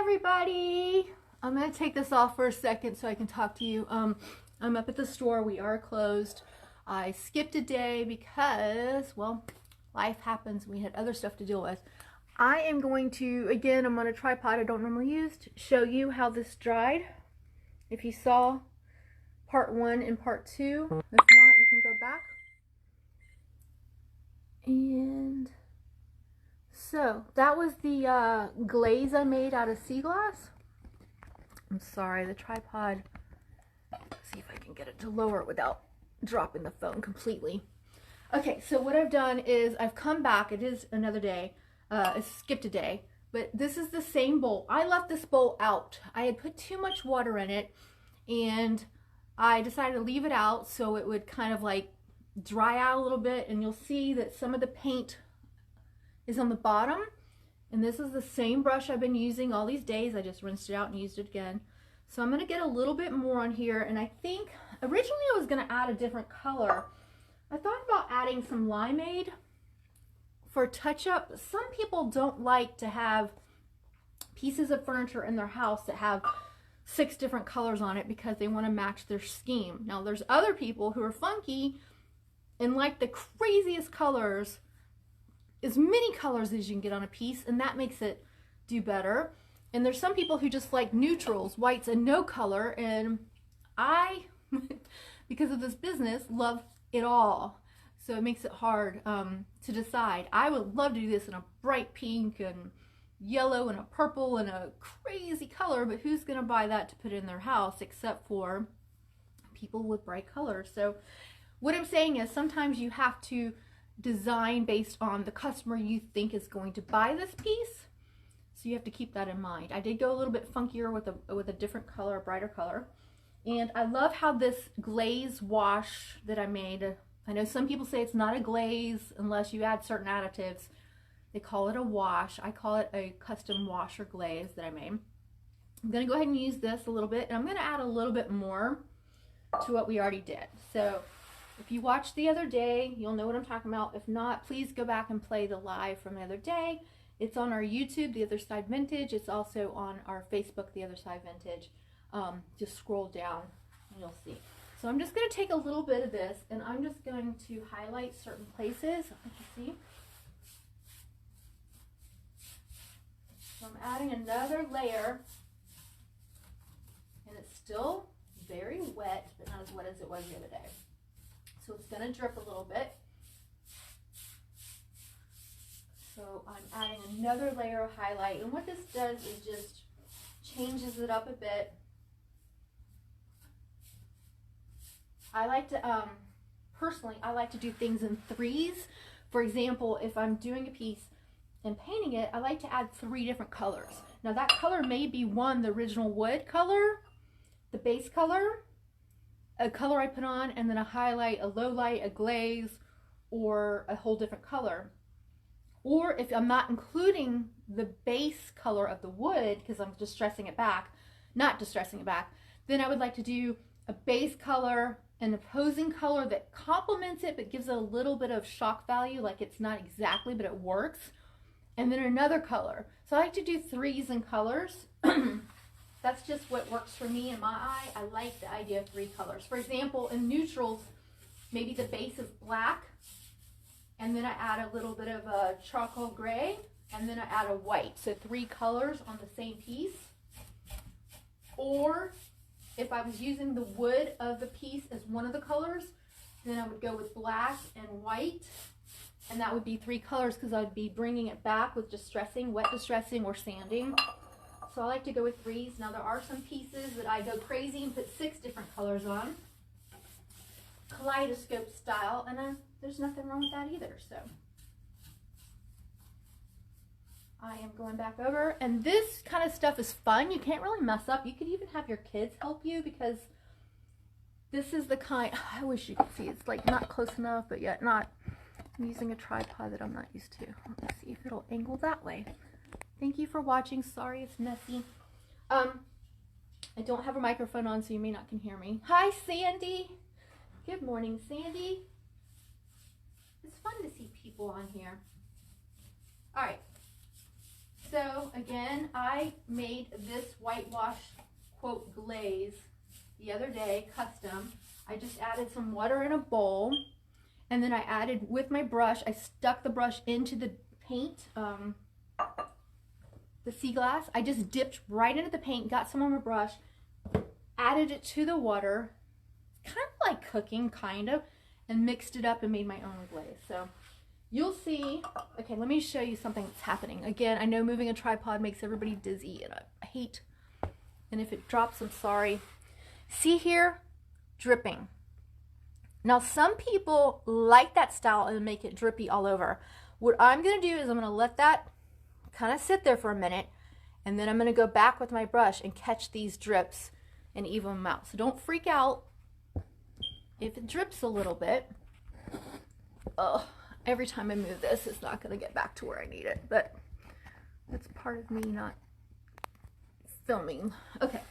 everybody. I'm going to take this off for a second so I can talk to you. I'm up at the store. We are closed. I skipped a day because, well, life happens. We had other stuff to deal with. I am going to, again, I'm on a tripod I don't normally use, to show you how this dried. If you saw part 1 and part 2, if not, you can go back. And so that was the glaze I made out of sea glass. I'm sorry, the tripod. Let's see if I can get it to lower it without dropping the phone completely. Okay, so what I've done is I've come back. It is another day. I skipped a day, but this is the same bowl. I left this bowl out. I had put too much water in it, and I decided to leave it out so it would kind of like dry out a little bit, and you'll see that some of the paint is on the bottom. And this is the same brush I've been using all these days. I just rinsed it out and used it again. So I'm going to get a little bit more on here. And I think originally I was going to add a different color. I thought about adding some limeade for touch up. Some people don't like to have pieces of furniture in their house that have 6 different colors on it because they want to match their scheme. Now there's other people who are funky and like the craziest colors, as many colors as you can get on a piece, and that makes it do better. And there's some people who just like neutrals, whites, and no color, and I, because of this business, love it all. So it makes it hard to decide. I would love to do this in a bright pink and yellow and a purple and a crazy color, but who's gonna buy that to put in their house except for people with bright colors? So what I'm saying is sometimes you have to design based on the customer you think is going to buy this piece. So you have to keep that in mind. I did go a little bit funkier with a different color, a brighter color. And I love how this glaze wash that I made, I know some people say it's not a glaze unless you add certain additives. They call it a wash. I call it a custom wash or glaze that I made. I'm going to go ahead and use this a little bit, and I'm going to add a little bit more to what we already did. So if you watched the other day, you'll know what I'm talking about. If not, please go back and play the live from the other day. It's on our YouTube, The Other Side Vintage. It's also on our Facebook, The Other Side Vintage. Just scroll down and you'll see. So I'm just going to take a little bit of this, and I'm just going to highlight certain places. You see. So I'm adding another layer, and it's still very wet, but not as wet as it was the other day. So it's going to drip a little bit. So I'm adding another layer of highlight. And what this does is just changes it up a bit. I like to, personally, I like to do things in 3s. For example, if I'm doing a piece and painting it, I like to add 3 different colors. Now that color may be the original wood color, the base color, a color I put on, and then a highlight, a low light, a glaze, or a whole different color. Or if I'm not including the base color of the wood because I'm distressing it back, then I would like to do a base color, an opposing color that complements it but gives it a little bit of shock value, like it's not exactly, but it works, and then another color. So I like to do 3s in colors. That's just what works for me in my eye. I like the idea of 3 colors. For example, in neutrals, maybe the base is black, and then I add a little bit of a charcoal gray, and then I add a white. So 3 colors on the same piece. Or if I was using the wood of the piece as one of the colors, then I would go with black and white, and that would be 3 colors because I would be bringing it back with distressing, wet distressing, or sanding. So I like to go with 3s. Now there are some pieces that I go crazy and put 6 different colors on, kaleidoscope style, and there's nothing wrong with that either. So I am going back over, and this kind of stuff is fun. You can't really mess up. You could even have your kids help you because this is the kind, I wish you could see, it's like not close enough, but yet not. I'm using a tripod that I'm not used to. Let's see if it'll angle that way. Thank you for watching. Sorry it's messy. I don't have a microphone on, so you may not can hear me. Hi, Sandy. Good morning, Sandy. It's fun to see people on here. All right. So again, I made this whitewash quote glaze the other day, custom. I just added some water in a bowl, and then I added with my brush, I stuck the brush into the paint, the sea glass. I just dipped right into the paint, got some on my brush, added it to the water, kind of like cooking, kind of, and mixed it up and made my own glaze. So you'll see. Okay, let me show you something that's happening. Again, I know moving a tripod makes everybody dizzy, and I hate, and if it drops, I'm sorry. See here? Dripping. Now, some people like that style and make it drippy all over. What I'm going to do is I'm going to let that kind of sit there for a minute, and then I'm going to go back with my brush and catch these drips and even them out. So don't freak out if it drips a little bit. Oh, every time I move this, it's not going to get back to where I need it, but that's part of me not filming. Okay,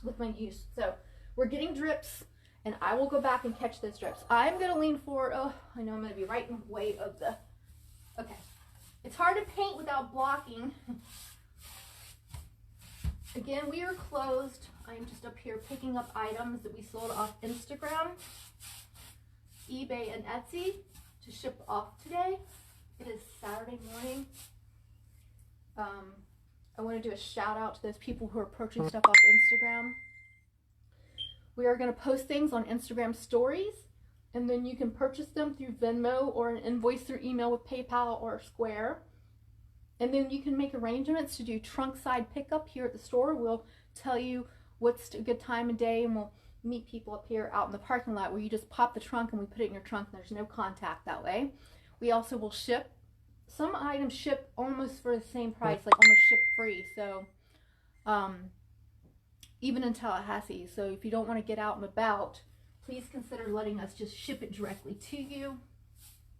with my use. So we're getting drips, and I will go back and catch those drips. I'm going to lean forward. Oh, I know I'm going to be right in the way of the... Okay. It's hard to paint without blocking. Again, we are closed. I'm just up here picking up items that we sold off Instagram, eBay, and Etsy to ship off today. It is Saturday morning. I want to do a shout out to those people who are purchasing stuff off Instagram. We are going to post things on Instagram stories, and then you can purchase them through Venmo or an invoice through email with PayPal or Square. And then you can make arrangements to do trunk side pickup here at the store. We'll tell you what's a good time of day, and we'll meet people up here out in the parking lot where you just pop the trunk and we put it in your trunk, and there's no contact that way. We also will ship. Some items ship almost for the same price, like almost ship free. So even in Tallahassee. So if you don't want to get out and about, please consider letting us just ship it directly to you.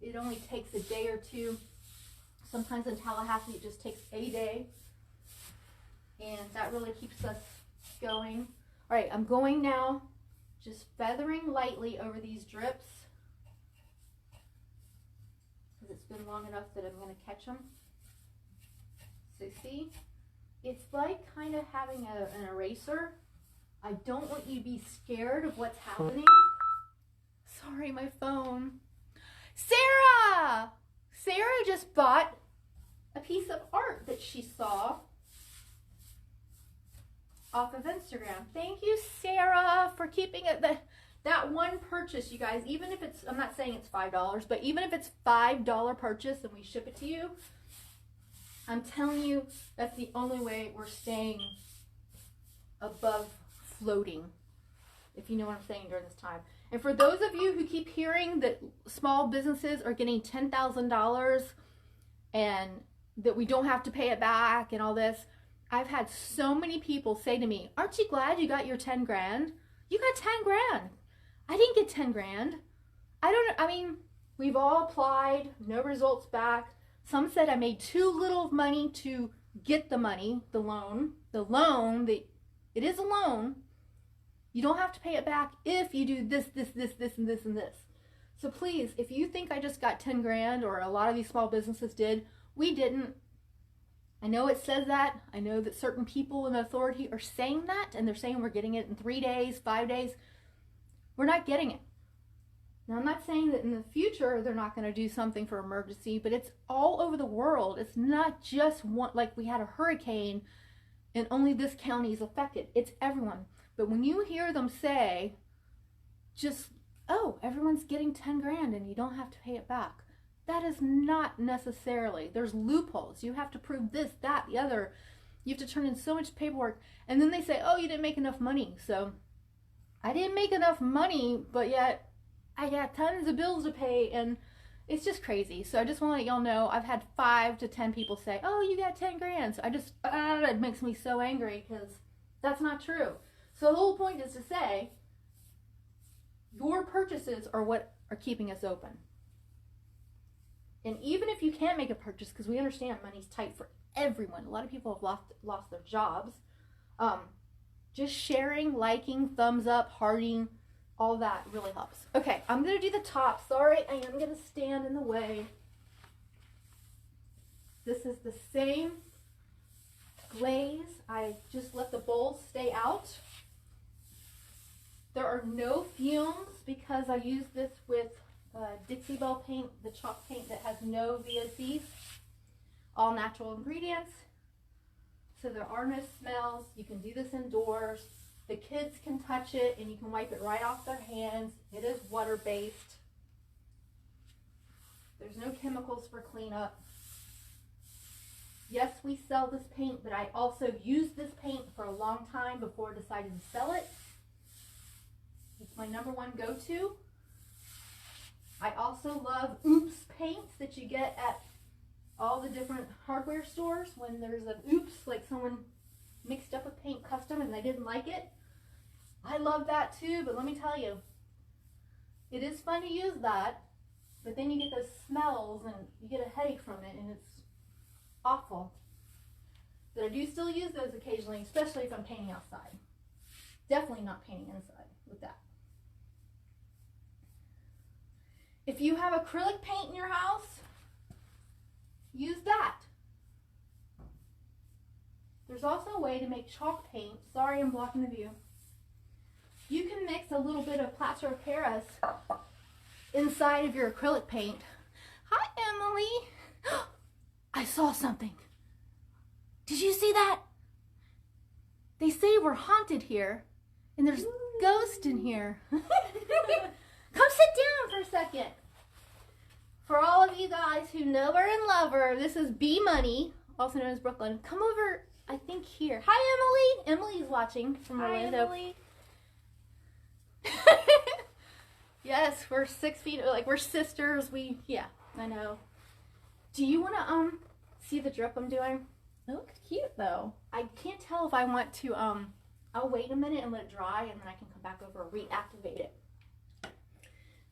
It only takes a day or two. Sometimes in Tallahassee it just takes a day, and that really keeps us going. All right, I'm going now, just feathering lightly over these drips because it's been long enough that I'm going to catch them. So see, it's like kind of having an eraser. I don't want you to be scared of what's happening. Sorry, my phone. Sarah! Sarah just bought a piece of art that she saw off of Instagram. Thank you, Sarah, for keeping it. That one purchase, you guys, even if it's, I'm not saying it's $5, but even if it's $5 purchase and we ship it to you, I'm telling you, that's the only way we're staying above floating, if you know what I'm saying, during this time. And for those of you who keep hearing that small businesses are getting $10,000 and that we don't have to pay it back and all this, I've had so many people say to me, aren't you glad you got your 10 grand? You got 10 grand. I didn't get 10 grand. I mean, we've all applied, no results back. Some said I made too little money to get the money, the loan, it is a loan. You don't have to pay it back if you do this, and this, and this. So please, if you think I just got 10 grand, or a lot of these small businesses did, we didn't. I know it says that. I know that certain people in authority are saying that, and they're saying we're getting it in 3 days, 5 days. We're not getting it. Now, I'm not saying that in the future they're not going to do something for emergency, but it's all over the world. It's not just one, like we had a hurricane and only this county is affected. It's everyone. But when you hear them say, just, oh, everyone's getting 10 grand and you don't have to pay it back, that is not necessarily. There's loopholes. You have to prove this, that, the other. You have to turn in so much paperwork. And then they say, oh, you didn't make enough money. So I didn't make enough money, but yet I got tons of bills to pay, and it's just crazy. So I just want to let y'all know, I've had 5 to 10 people say, oh, you got 10 grand. So I just, it makes me so angry because that's not true. So the whole point is to say, your purchases are what are keeping us open. And even if you can't make a purchase, because we understand money's tight for everyone. A lot of people have lost their jobs. Just sharing, liking, thumbs up, hearting, all that really helps. Okay, I'm going to do the top. Sorry, I am going to stand in the way. This is the same glaze. I just let the bowl stay out. There are no fumes because I use this with Dixie Belle paint, the chalk paint that has no VOCs. All natural ingredients. So there are no smells. You can do this indoors. The kids can touch it and you can wipe it right off their hands. It is water-based. There's no chemicals for cleanup. Yes, we sell this paint, but I also used this paint for a long time before I decided to sell it. It's my #1 go-to. I also love oops paints that you get at all the different hardware stores when there's an oops, like someone mixed up a paint custom and they didn't like it. I love that too, but let me tell you, it is fun to use that, but then you get those smells and you get a headache from it and it's awful. But I do still use those occasionally, especially if I'm painting outside. Definitely not painting inside with that. If you have acrylic paint in your house, use that. There's also a way to make chalk paint. Sorry, I'm blocking the view. You can mix a little bit of plaster of Paris inside of your acrylic paint. Hi, Emily. I saw something. Did you see that? They say we're haunted here, and there's ghosts in here. Come sit down for a second. For all of you guys who know her and love her, this is B Money, also known as Brooklyn. Come over, I think here. Hi, Emily. Emily's watching from Orlando. Hi, Emily. Yes, we're 6 feet, like we're sisters. Yeah, I know. Do you want to see the drip I'm doing? It looks cute though. I can't tell if I want to I'll wait a minute and let it dry and then I can come back over and reactivate it.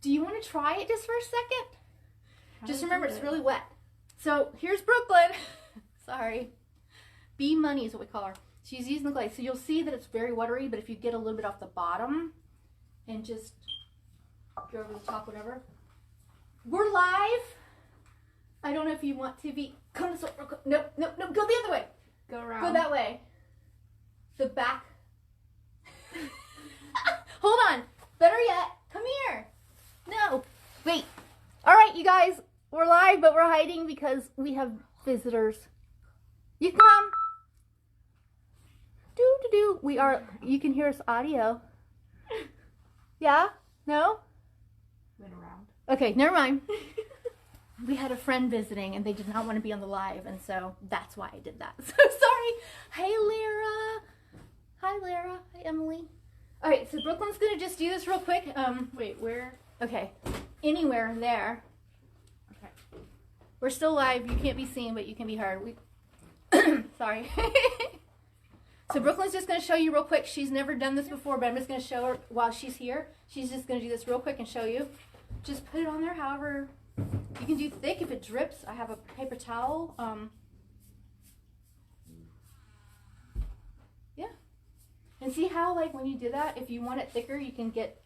Do you want to try it just for a second? Just remember it's really wet. So here's Brooklyn. Sorry. B Money is what we call her. She's using the glaze. So you'll see that it's very watery, but if you get a little bit off the bottom and just go over the top, whatever. We're live. I don't know if you want to be. Come this way. No, no, no. Go the other way. Go around. Go that way. The back. Hold on. Better yet, come here. No. Wait. All right, you guys. We're live, but we're hiding because we have visitors. You can come. Do. We are. You can hear us audio. Yeah? No? Went around. Okay, never mind. We had a friend visiting and they did not want to be on the live, and so that's why I did that. So sorry. Hey, Lyra. Hi, Lyra. Hi, Emily. All right, so Brooklyn's going to just do this real quick. Wait, where? Okay. Anywhere there. Okay. We're still live. You can't be seen, but you can be heard. Sorry. So Brooklyn's just going to show you real quick. She's never done this before, but I'm just going to show her while she's here. She's just going to do this real quick and show you. Just put it on there however. You can do thick if it drips. I have a paper towel. Yeah. And see how, like, when you do that, if you want it thicker, you can get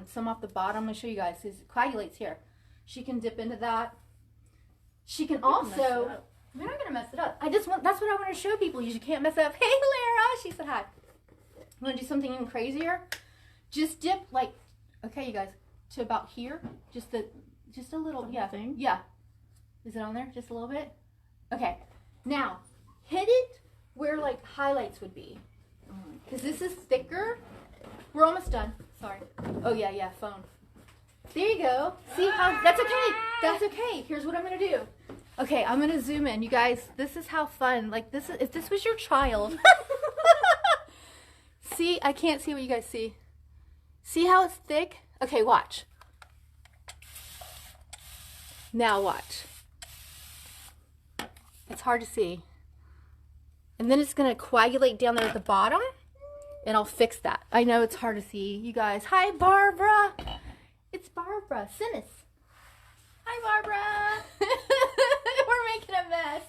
some off the bottom. I'm going to show you guys. It coagulates here. She can dip into that. She can also... We're not going to mess it up. That's what I want to show people. You can't mess up. Hey, Lara. She said hi. You want to do something even crazier? Just dip, like, okay, you guys, to about here. Just a little, yeah. Thing? Yeah. Is it on there? Just a little bit? Okay. Now, hit it where, like, highlights would be. Because this is thicker. We're almost done. Sorry. Oh, yeah, phone. There you go. See how, that's okay. That's okay. Here's what I'm going to do. Okay, I'm going to zoom in. You guys, this is how fun. Like, this is, if this was your child. See, I can't see what you guys see. See how it's thick? Okay, watch. Now watch. It's hard to see. And then it's going to coagulate down there at the bottom. And I'll fix that. I know it's hard to see. You guys, hi, Barbara. It's Barbara Sinis. Hi, Barbara. We're making a mess.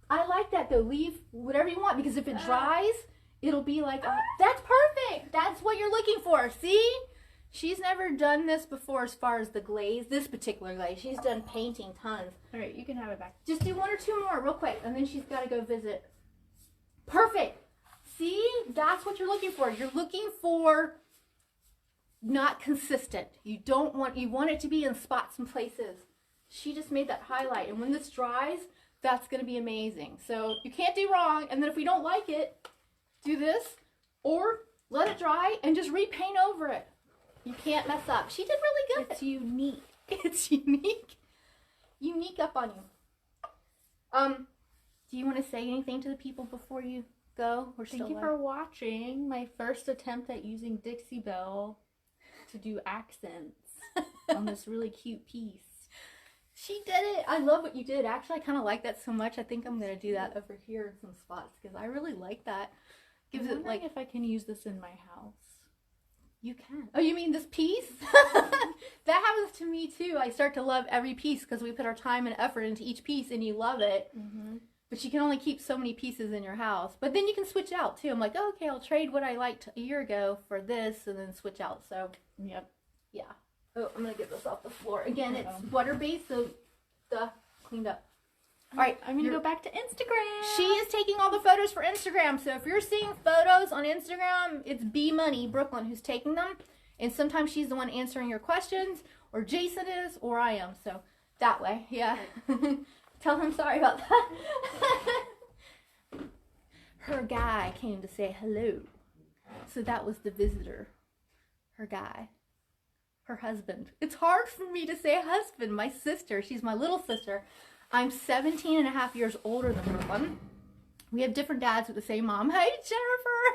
I like that, though. Leave whatever you want, because if it dries, it'll be like, that's perfect. That's what you're looking for. See? She's never done this before as far as the glaze, this particular glaze. She's done painting tons. All right, you can have it back. Just do 1 or 2 more real quick, and then she's got to go visit Perfect. See, that's what you're looking for. You're looking for not consistent. You want it to be in spots and places. She just made that highlight, and when this dries, that's going to be amazing. So you can't do wrong. And then if we don't like it, do this, or let it dry and just repaint over it. You can't mess up. She did really good. It's unique. It's unique. Unique up on you. Do you want to say anything to the people before you go? Thank you for watching my first attempt at using Dixie Belle to do accents on this really cute piece. She did it. I love what you did. Actually, I kind of like that so much. I think I'm going to do that over here in some spots because I really like that. Gives it like if I can use this in my house. You can. Oh, you mean this piece? That happens to me too. I start to love every piece because we put our time and effort into each piece and you love it. Mm-hmm. But you can only keep so many pieces in your house. But then you can switch out too. I'm like, oh, okay, I'll trade what I liked a year ago for this and then switch out. So, yep. Yeah. Oh, I'm going to get this off the floor. Again, it's butter-based, so cleaned up. All right, I'm going to go back to Instagram. She is taking all the photos for Instagram. So if you're seeing photos on Instagram, it's B Money Brooklyn who's taking them. And sometimes she's the one answering your questions, or Jason is, or I am. So that way, yeah. Tell him sorry about that. Her guy came to say hello. So that was the visitor. Her guy. Her husband. It's hard for me to say husband. My sister. She's my little sister. I'm 17 and a half years older than Brooklyn. We have different dads with the same mom. Hey,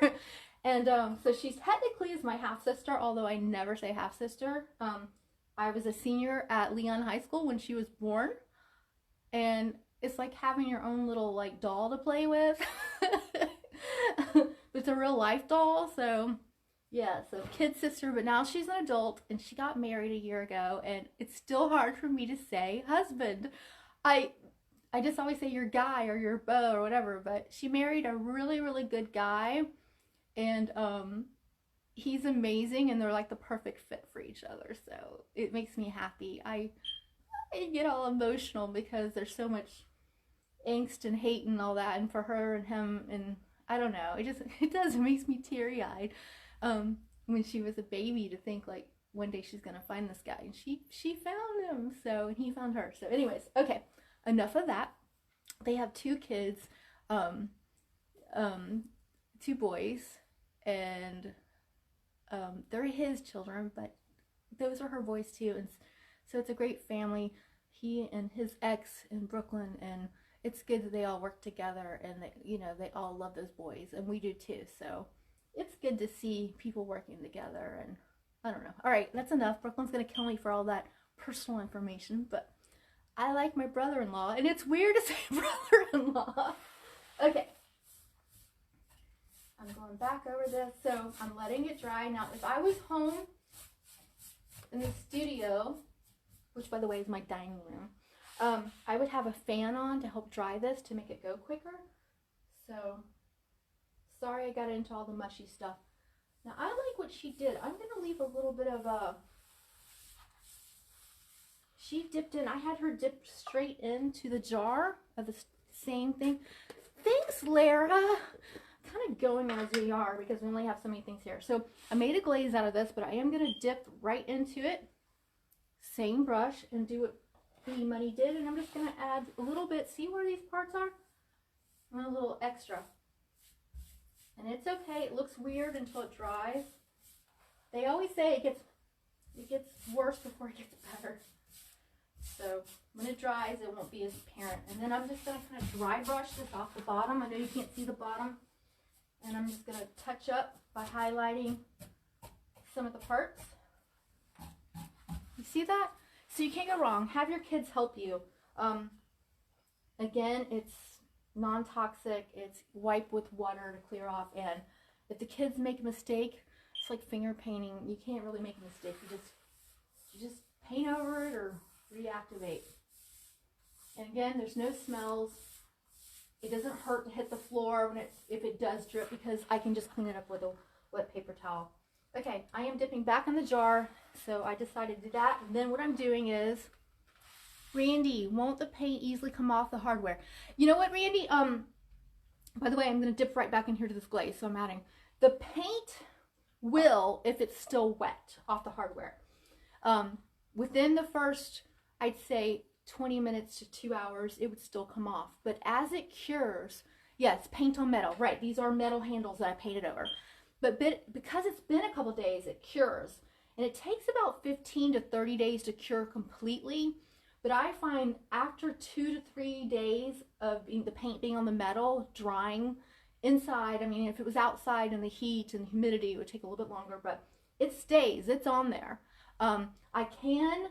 Jennifer! And so she's technically is my half-sister, although I never say half-sister. I was a senior at Leon High School when she was born. And it's like having your own little like doll to play with. It's a real life doll. So yeah, so kid sister, but now she's an adult and she got married a year ago and it's still hard for me to say husband. I just always say your guy or your beau or whatever, but she married a really, really good guy and he's amazing and they're like the perfect fit for each other. So it makes me happy. I get all emotional because there's so much angst and hate and all that, and for her and him, and I don't know, it makes me teary-eyed when she was a baby to think like one day she's gonna find this guy, and she found him, so, and he found her. So anyways, okay, enough of that. They have 2 kids, 2 boys, and they're his children, but those are her boys too, and so it's a great family. He and his ex in Brooklyn, and it's good that they all work together and they all love those boys, and we do too. So it's good to see people working together, and I don't know. All right, that's enough. Brooklyn's gonna kill me for all that personal information, but I like my brother-in-law, and it's weird to say brother-in-law. Okay. I'm going back over this, so I'm letting it dry. Now, if I was home in the studio, which by the way is my dining room, I would have a fan on to help dry this to make it go quicker. So, sorry I got into all the mushy stuff. Now, I like what she did. I'm going to leave a little bit of she dipped in, I had her dip straight into the jar of the same thing. Thanks, Lara. Kind of going as we are because we only have so many things here. So, I made a glaze out of this, but I am going to dip right into it. Same brush and do what B Money did, and I'm just going to add a little bit. See where these parts are? And a little extra. And it's okay. It looks weird until it dries. They always say it gets worse before it gets better. So when it dries, it won't be as apparent. And then I'm just going to kind of dry brush this off the bottom. I know you can't see the bottom. And I'm just going to touch up by highlighting some of the parts. You see that? So you can't go wrong. Have your kids help you. Again, it's non-toxic. It's wipe with water to clear off. And if the kids make a mistake, it's like finger painting. You can't really make a mistake. You just paint over it or reactivate. And again, there's no smells. It doesn't hurt to hit the floor if it does drip because I can just clean it up with a wet paper towel. Okay, I am dipping back in the jar, so I decided to do that. And then what I'm doing is, Randy, won't the paint easily come off the hardware? You know what, Randy? By the way, I'm going to dip right back in here to this glaze, so I'm adding. The paint will, if it's still wet off the hardware, within the first, I'd say 20 minutes to 2 hours, it would still come off. But as it cures, yes, paint on metal, right? These are metal handles that I painted over. But because it's been a couple days, it cures. And it takes about 15 to 30 days to cure completely. But I find after 2 to 3 days of the paint being on the metal, drying inside, I mean, if it was outside in the heat and humidity, it would take a little bit longer, but it stays, it's on there. I can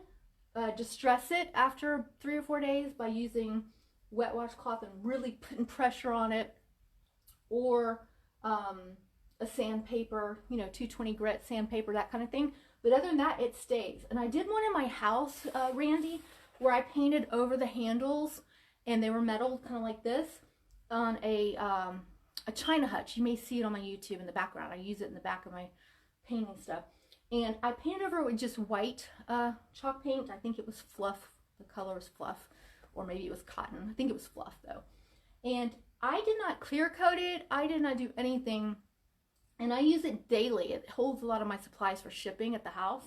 distress it after 3 or 4 days by using wet washcloth and really putting pressure on it, or a sandpaper, you know, 220 grit sandpaper, that kind of thing. But other than that, it stays. And I did one in my house, Randy, where I painted over the handles, and they were metal, kind of like this, on a china hutch. You may see it on my YouTube in the background. I use it in the back of my painting stuff. And I painted over it with just white chalk paint. I think it was fluff. The color was fluff, or maybe it was cotton. I think it was fluff though. And I did not clear coat it. I did not do anything. And I use it daily. It holds a lot of my supplies for shipping at the house.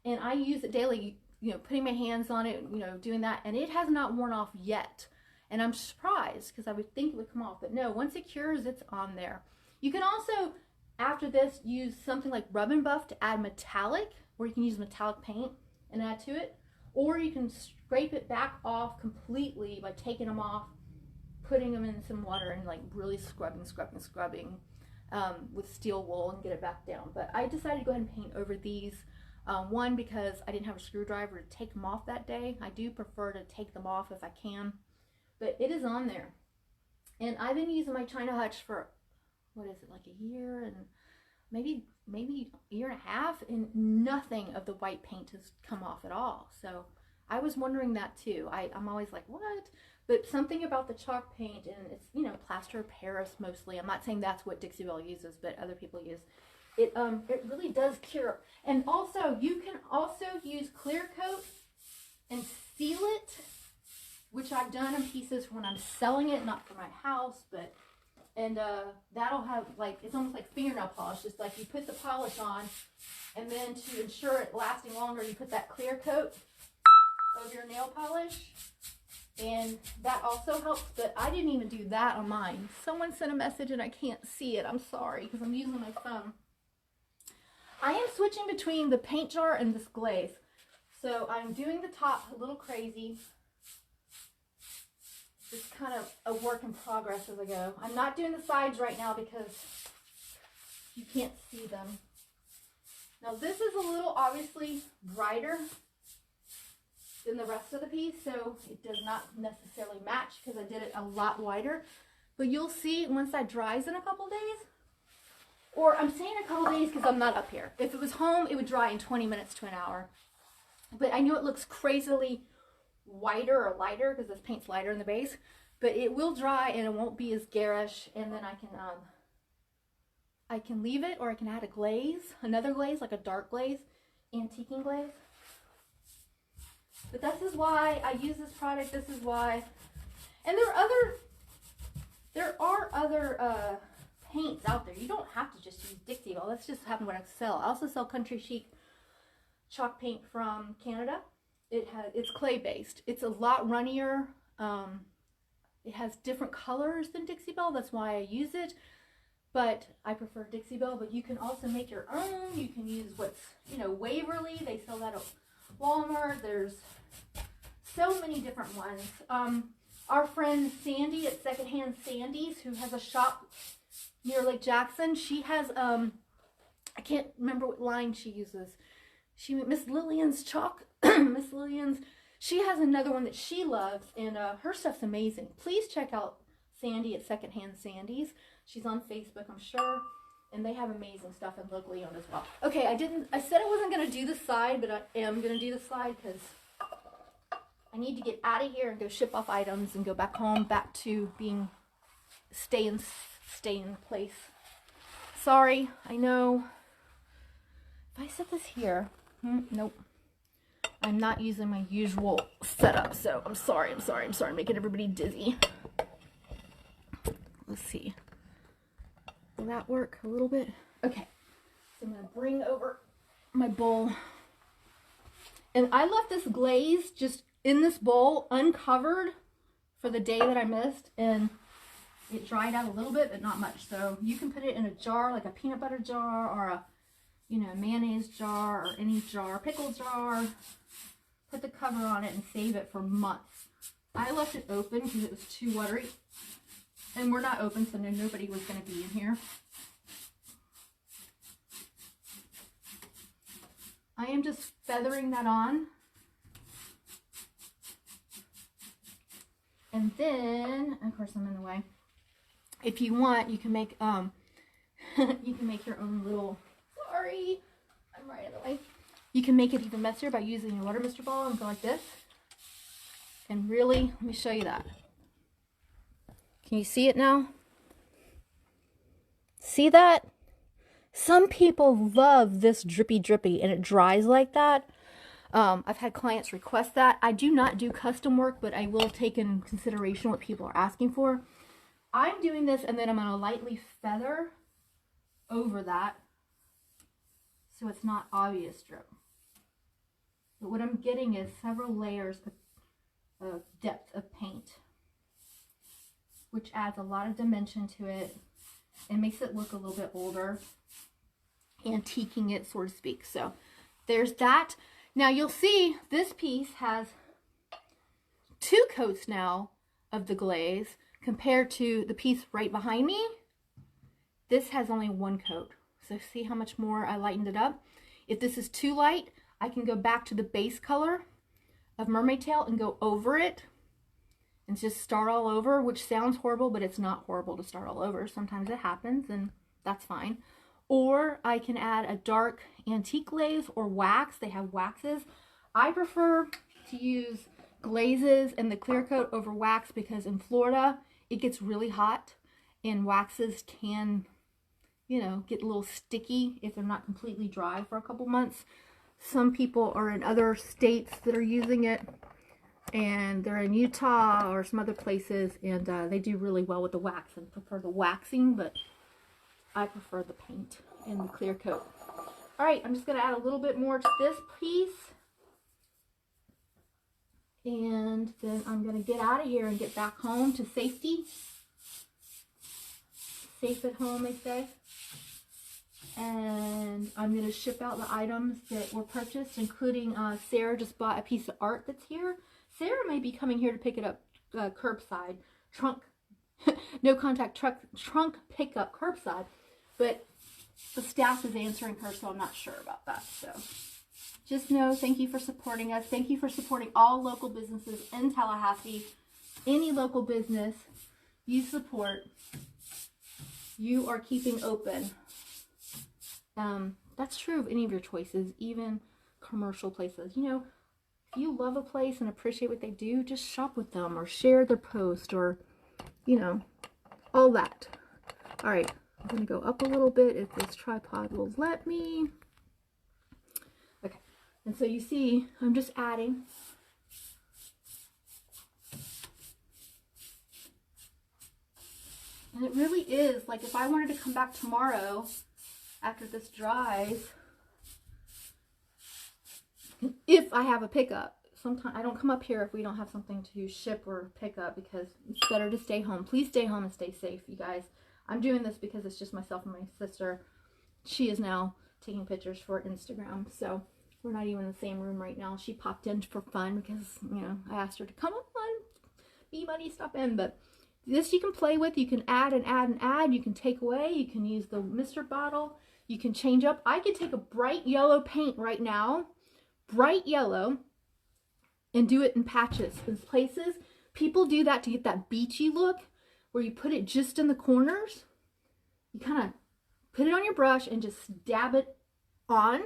And I use it daily, you know, putting my hands on it, you know, doing that. And it has not worn off yet. And I'm surprised because I would think it would come off. But no, once it cures, it's on there. You can also, after this, use something like Rub and Buff to add metallic, or you can use metallic paint and add to it. Or you can scrape it back off completely by taking them off, putting them in some water and like really scrubbing with steel wool and get it back down. But I decided to go ahead and paint over these. One, because I didn't have a screwdriver to take them off that day. I do prefer to take them off if I can. But it is on there. And I've been using my china hutch for, what is it, like a year and maybe a year and a half, and nothing of the white paint has come off at all. So I was wondering that too. I'm always like, what? But something about the chalk paint, and it's, you know, plaster of Paris mostly. I'm not saying that's what Dixie Belle uses, but other people use. It really does cure. And also, you can also use clear coat and seal it, which I've done in pieces when I'm selling it, not for my house, but, and that'll have, like, it's almost like fingernail polish. Just like you put the polish on, and then to ensure it lasting longer, you put that clear coat over your nail polish, and that also helps. But I didn't even do that on mine. Someone sent a message and I can't see it. I'm sorry, because I'm using my phone. I am switching between the paint jar and this glaze. So I'm doing the top a little crazy. It's kind of a work in progress as I go. I'm not doing the sides right now because you can't see them. Now this is a little obviously brighter than the rest of the piece, so it does not necessarily match because I did it a lot wider. But you'll see once that dries in a couple days, or I'm saying a couple days because I'm not up here. If it was home, it would dry in 20 minutes to an hour. But I know it looks crazily whiter or lighter because this paint's lighter in the base, but it will dry and it won't be as garish. And then I can leave it, or I can add a glaze, another glaze, like a dark glaze, antiquing glaze. But this is why I use this product. This is why. And there are other paints out there. You don't have to just use Dixie Belle. That's just what I sell. I also sell Country Chic chalk paint from Canada. It's clay based. It's a lot runnier. It has different colors than Dixie Belle. That's why I use it. But I prefer Dixie Belle. But you can also make your own. You can use what's, you know, Waverly. They sell that at Walmart. There's so many different ones. Our friend Sandy at Secondhand Sandy's, who has a shop near Lake Jackson, she has I can't remember what line she uses. Miss Lillian's chalk. Miss Lillian's. She has another one that she loves, and her stuff's amazing. Please check out Sandy at Secondhand Sandy's. She's on Facebook, I'm sure, and they have amazing stuff, and locally owned as well. Okay, I said I wasn't gonna do the side, but I am gonna do the side because I need to get out of here and go ship off items and go back home, back to being stay in place. Sorry, I know. If I set this here, nope. I'm not using my usual setup, so I'm sorry, making everybody dizzy. Let's see. Will that work a little bit? Okay. So I'm going to bring over my bowl. And I left this glaze just in this bowl uncovered for the day that I missed. And it dried out a little bit, but not much. So you can put it in a jar, like a peanut butter jar or a, mayonnaise jar or any jar, pickle jar. Put the cover on it and save it for months. I left it open because it was too watery. And we're not open, so nobody was going to be in here. I am just feathering that on. And then, of course I'm in the way. If you want, you can make you can make your own little, sorry, I'm right in the way. You can make it even messier by using your water mister ball and go like this. And really, let me show you that. Can you see it now? See that? Some people love this drippy and it dries like that. I've had clients request that. I do not do custom work, but I will take in consideration what people are asking for. I'm doing this and then I'm going to lightly feather over that so it's not obvious drip. But what I'm getting is several layers of depth of paint, which adds a lot of dimension to it and makes it look a little bit older, antiquing it, so to speak. So there's that. Now you'll see this piece has 2 coats now of the glaze compared to the piece right behind me. This has only 1 coat. So see how much more I lightened it up? If this is too light, I can go back to the base color of Mermaid Tail and go over it and just start all over, which sounds horrible, but it's not horrible to start all over. Sometimes it happens and that's fine. Or I can add a dark antique glaze or wax. They have waxes. I prefer to use glazes and the clear coat over wax because in Florida it gets really hot and waxes can, get a little sticky if they're not completely dry for a couple months. Some people are in other states that are using it, and they're in Utah or some other places, and they do really well with the wax and prefer the waxing, but I prefer the paint and the clear coat. All right, I'm just going to add a little bit more to this piece, and then I'm going to get out of here and get back home to safety. Safe at home, they say. And I'm going to ship out the items that were purchased, including Sarah just bought a piece of art that's here. Sarah may be coming here to pick it up curbside, no contact trunk pickup curbside, but the staff is answering her, so I'm not sure about that. So just know, thank you for supporting us. Thank you for supporting all local businesses in Tallahassee. Any local business you support, you are keeping open. That's true of any of your choices, even commercial places. If you love a place and appreciate what they do, just shop with them or share their post or, all that. All right, I'm going to go up a little bit if this tripod will let me. Okay, and so you see, I'm just adding. And it really is, like if I wanted to come back tomorrow after this dries, if I have a pickup. Sometimes I don't come up here if we don't have something to ship or pick up because it's better to stay home. Please stay home and stay safe, you guys. I'm doing this because it's just myself and my sister. She is now taking pictures for Instagram, so we're not even in the same room right now. She popped in for fun because, I asked her to come on, be buddy, stop in. But this you can play with. You can add and add and add. You can take away. You can use the mister bottle. You can change up. I could take a bright yellow paint right now, bright yellow, and do it in patches. In places, people do that to get that beachy look where you put it just in the corners. You kind of put it on your brush and just dab it on.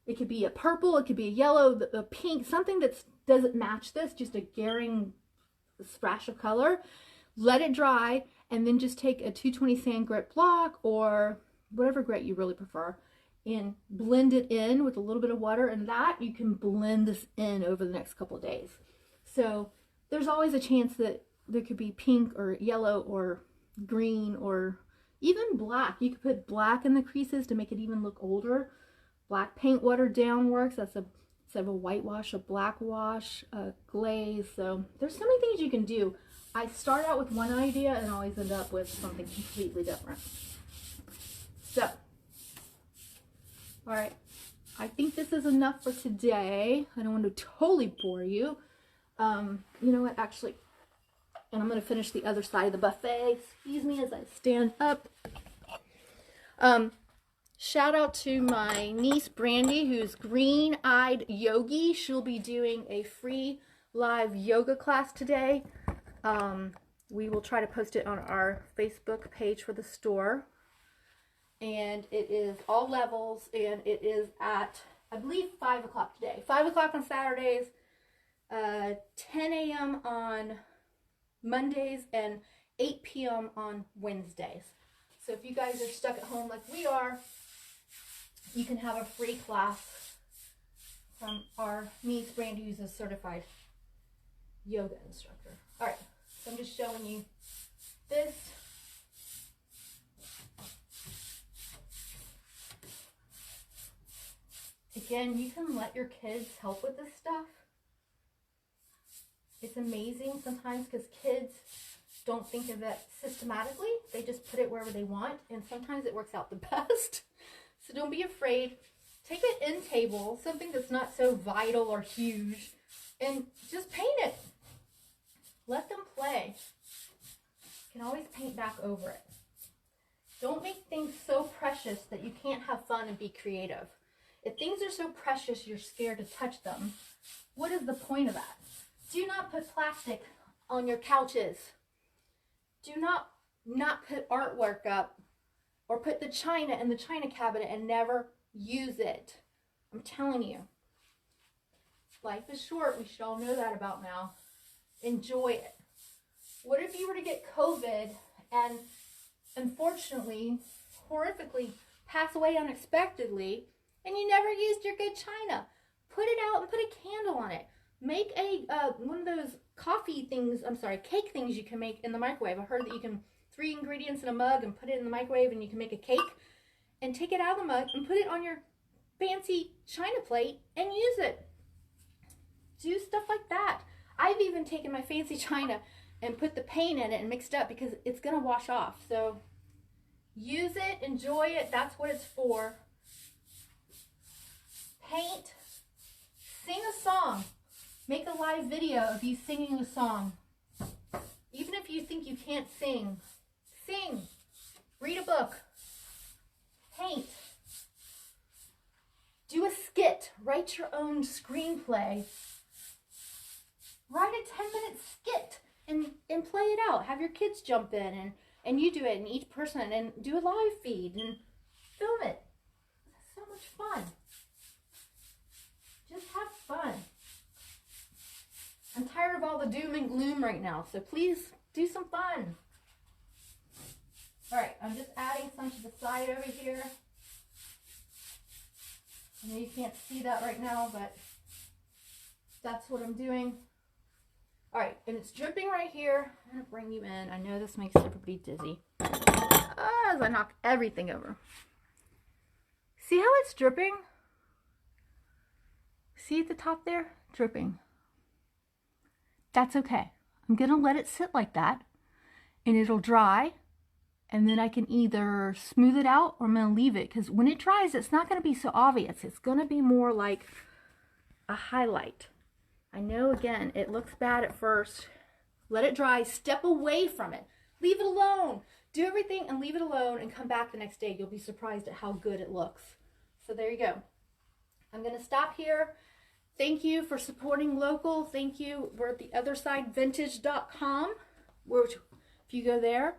It could be a purple, it could be a yellow, a pink, something that doesn't match this, just a glaring splash of color. Let it dry, and then just take a 220 sand grit block or whatever grit you really prefer and blend it in with a little bit of water, and that you can blend this in over the next couple of days. So there's always a chance that there could be pink or yellow or green or even black. You could put black in the creases to make it even look older. Black paint watered down works. That's a instead of a whitewash, a black wash, a glaze. So there's so many things you can do. I start out with one idea and always end up with something completely different. So, all right, I think this is enough for today. I don't want to totally bore you. You know what, actually, and I'm going to finish the other side of the buffet. Excuse me as I stand up. Shout out to my niece Brandy, who's Green-Eyed Yogi. She'll be doing a free live yoga class today. We will try to post it on our Facebook page for the store. And it is all levels, and it is at, I believe, 5 o'clock today. 5 o'clock on Saturdays, 10 a.m. on Mondays, and 8 p.m. on Wednesdays. So if you guys are stuck at home like we are, you can have a free class from our niece Brandy, who's a certified yoga instructor. All right, so I'm just showing you this. Again, you can let your kids help with this stuff. It's amazing sometimes because kids don't think of it systematically. They just put it wherever they want, and sometimes it works out the best. So don't be afraid. Take an end table, something that's not so vital or huge, and just paint it. Let them play. You can always paint back over it. Don't make things so precious that you can't have fun and be creative. If things are so precious you're scared to touch them, what is the point of that? Do not put plastic on your couches. Do not put artwork up or put the china in the china cabinet and never use it. I'm telling you. Life is short. We should all know that about now. Enjoy it. What if you were to get COVID and unfortunately, horrifically, pass away unexpectedly and you never used your good china? Put it out and put a candle on it. Make a one of those cake things you can make in the microwave. I heard that you can 3 ingredients in a mug and put it in the microwave and you can make a cake, and take it out of the mug and put it on your fancy china plate and use it. Do stuff like that. I've even taken my fancy china and put the paint in it and mixed it up because it's going to wash off. So use it, enjoy it. That's what it's for. Paint, sing a song. Make a live video of you singing a song. Even if you think you can't sing, sing. Read a book. Paint. Do a skit. Write your own screenplay. Write a 10-minute skit and play it out. Have your kids jump in and you do it, and each person, and do a live feed and film it. It's so much fun. Just have fun. I'm tired of all the doom and gloom right now, so please do some fun. All right, I'm just adding some to the side over here. I know you can't see that right now, but that's what I'm doing. All right, and it's dripping right here. I'm gonna bring you in. I know this makes everybody dizzy. As I knock everything over. See how it's dripping? See at the top there? Dripping. That's okay. I'm gonna let it sit like that, and it'll dry, and then I can either smooth it out or I'm gonna leave it, because when it dries, it's not gonna be so obvious. It's gonna be more like a highlight. I know, again, it looks bad at first. Let it dry, step away from it. Leave it alone. Do everything and leave it alone and come back the next day. You'll be surprised at how good it looks. So there you go. I'm gonna stop here. Thank you for supporting local. Thank you. We're at theothersidevintage.com. If you go there,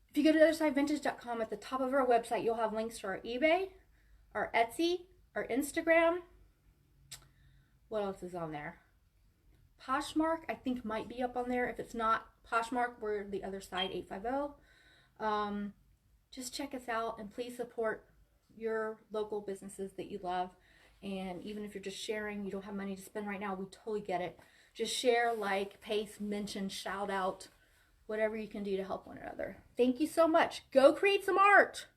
if you go to theothersidevintage.com, at the top of our website, you'll have links to our eBay, our Etsy, our Instagram. What else is on there? Poshmark, I think, might be up on there. If it's not Poshmark, we're the other side 850. Just check us out, and please support your local businesses that you love. And even if you're just sharing, you don't have money to spend right now, we totally get it. Just share, like, paste, mention, shout out. whatever you can do to help one another. Thank you so much. Go create some art.